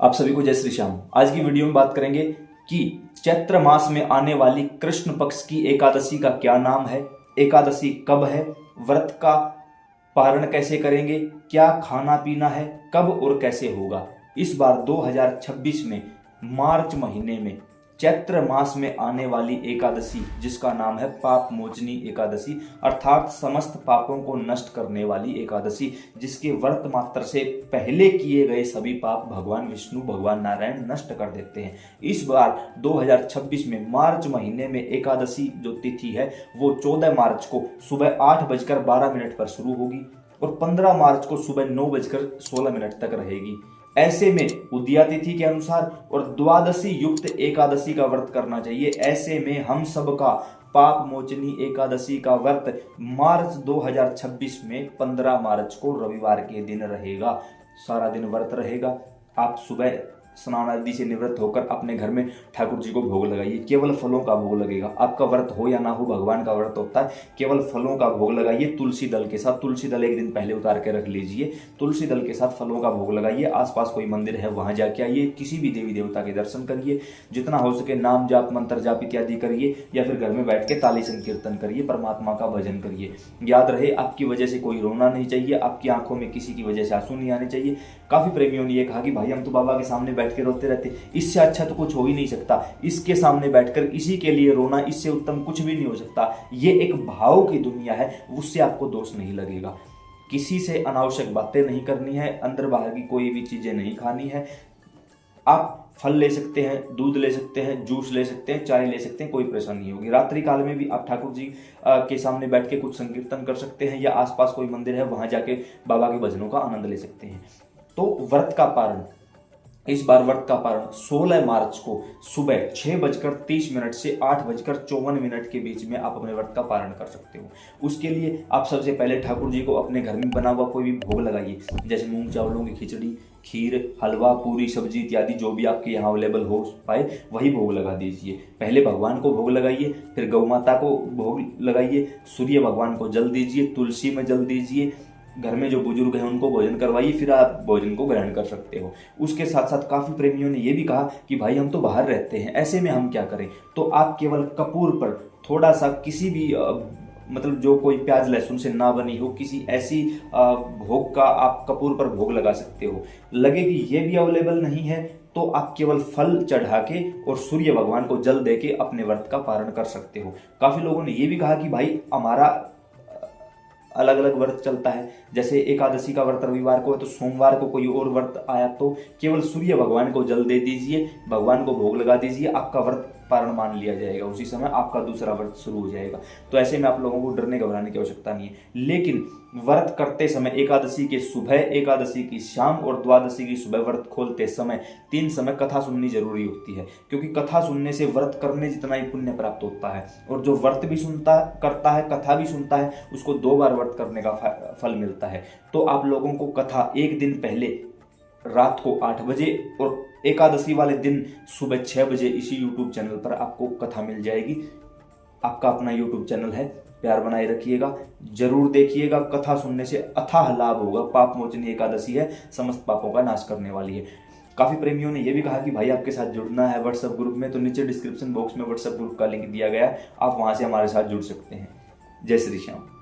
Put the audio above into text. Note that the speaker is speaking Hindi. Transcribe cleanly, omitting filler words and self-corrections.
आप सभी को जय श्री श्याम। आज की वीडियो में बात करेंगे कि चैत्र मास में आने वाली कृष्ण पक्ष की एकादशी का क्या नाम है, एकादशी कब है, व्रत का पारण कैसे करेंगे, क्या खाना पीना है, कब और कैसे होगा। इस बार 2026 में मार्च महीने में चैत्र मास में आने वाली एकादशी, जिसका नाम है पाप मोचनी एकादशी, अर्थात समस्त पापों को नष्ट करने वाली एकादशी, जिसके व्रत मात्र से पहले किए गए सभी पाप भगवान विष्णु भगवान नारायण नष्ट कर देते हैं। इस बार 2026 में मार्च महीने में एकादशी जो तिथि है वो 14 मार्च को सुबह 8:12 पर शुरू होगी और 15 मार्च को सुबह 9:16 तक रहेगी। ऐसे में उदया तिथि के अनुसार और द्वादशी युक्त एकादशी का व्रत करना चाहिए। ऐसे में हम सब का पाप मोचनी एकादशी का व्रत मार्च 2026 में 15 मार्च को रविवार के दिन रहेगा। सारा दिन व्रत रहेगा। आप सुबह स्नान आदि से निवृत्त होकर अपने घर में ठाकुर जी को भोग लगाइए। केवल फलों का भोग लगेगा। आपका व्रत हो या ना हो, भगवान का व्रत होता है। केवल फलों का भोग लगाइए तुलसी दल के साथ। तुलसी दल एक दिन पहले उतार के रख लीजिए। तुलसी दल के साथ फलों का भोग लगाइए। आसपास कोई मंदिर है वहां जाके आइए। किसी भी देवी देवता के दर्शन करिए। जितना हो सके नाम जाप मंत्र जाप इत्यादि करिए या फिर घर में बैठ के ताली संकीर्तन करिए, परमात्मा का भजन करिए। याद रहे, आपकी वजह से कोई रोना नहीं चाहिए, आपकी आंखों में किसी की वजह से आंसू नहीं आने चाहिए। काफी प्रेमियों ने यह कहा कि भाई हम तो बाबा के सामने बैठ के रोते रहते, इससे अच्छा तो कुछ हो ही नहीं सकता। इसके सामने बैठकर इसी के लिए रोना, इससे उत्तम कुछ भी नहीं हो सकता। ये एक भाव की दुनिया है, उससे आपको दोष नहीं लगेगा। किसी से अनावश्यक बातें नहीं करनी है, अंदर बाहर की कोई भी चीजें नहीं खानी है। आप फल ले सकते हैं, दूध ले सकते हैं, जूस ले सकते हैं, चाय ले सकते हैं, कोई परेशानी नहीं होगी। रात्रि काल में भी आप ठाकुर जी के सामने बैठ के कुछ संकीर्तन कर सकते हैं या आसपास कोई मंदिर है वहां जाके बाबा के भजनों का आनंद ले सकते हैं। तो व्रत का पारण, इस बार व्रत का पारण 16 मार्च को सुबह 6:30 से 8:54 के बीच में आप अपने व्रत का पारण कर सकते हो। उसके लिए आप सबसे पहले ठाकुर जी को अपने घर में बना हुआ कोई भी भोग लगाइए, जैसे मूंग चावलों की खिचड़ी, खीर, हलवा, पूरी, सब्जी इत्यादि जो भी आपके यहाँ अवेलेबल हो पाए वही भोग लगा दीजिए। पहले भगवान को भोग लगाइए, फिर गौ माता को भोग लगाइए, सूर्य भगवान को जल दीजिए, तुलसी में जल दीजिए, घर में जो बुजुर्ग हैं उनको भोजन करवाइए, फिर आप भोजन को ग्रहण कर सकते हो। उसके साथ साथ काफ़ी प्रेमियों ने यह भी कहा कि भाई हम तो बाहर रहते हैं, ऐसे में हम क्या करें। तो आप केवल कपूर पर थोड़ा सा किसी भी मतलब जो कोई प्याज लहसुन से ना बनी हो, किसी ऐसी भोग का आप कपूर पर भोग लगा सकते हो। लगे कि ये भी अवेलेबल नहीं है तो आप केवल फल चढ़ा के और सूर्य भगवान को जल दे के अपने व्रत का पारण कर सकते हो। काफ़ी लोगों ने यह भी कहा कि भाई हमारा अलग अलग व्रत चलता है, जैसे एकादशी का व्रत रविवार को है तो सोमवार को कोई और व्रत आया तो केवल सूर्य भगवान को जल दे दीजिए, भगवान को भोग लगा दीजिए, आपका व्रत पारण मान लिया जाएगा। उसी समय आपका दूसरा व्रत शुरू हो जाएगा। तो ऐसे में आप लोगों को डरने घबराने की आवश्यकता नहीं है। लेकिन व्रत करते समय एकादशी के सुबह, एकादशी की शाम और द्वादशी की सुबह व्रत खोलते समय 3 समय कथा सुननी जरूरी होती है, क्योंकि कथा सुनने से व्रत करने जितना ही पुण्य प्राप्त होता है। और जो व्रत भी करता है, कथा भी सुनता है, उसको 2 बार व्रत करने का फल मिलता है। तो आप लोगों को कथा एक दिन पहले रात को 8 बजे और एकादशी वाले दिन सुबह 6 बजे इसी YouTube चैनल पर आपको कथा मिल जाएगी। आपका अपना YouTube चैनल है, प्यार बनाए रखिएगा, जरूर देखिएगा। कथा सुनने से अथाह लाभ होगा। पाप मोचनी एकादशी है, समस्त पापों का नाश करने वाली है। काफ़ी प्रेमियों ने यह भी कहा कि भाई आपके साथ जुड़ना है व्हाट्सएप ग्रुप में, तो नीचे डिस्क्रिप्शन बॉक्स में व्हाट्सएप ग्रुप का लिंक दिया गया है, आप वहां से हमारे साथ जुड़ सकते हैं। जय श्री श्याम।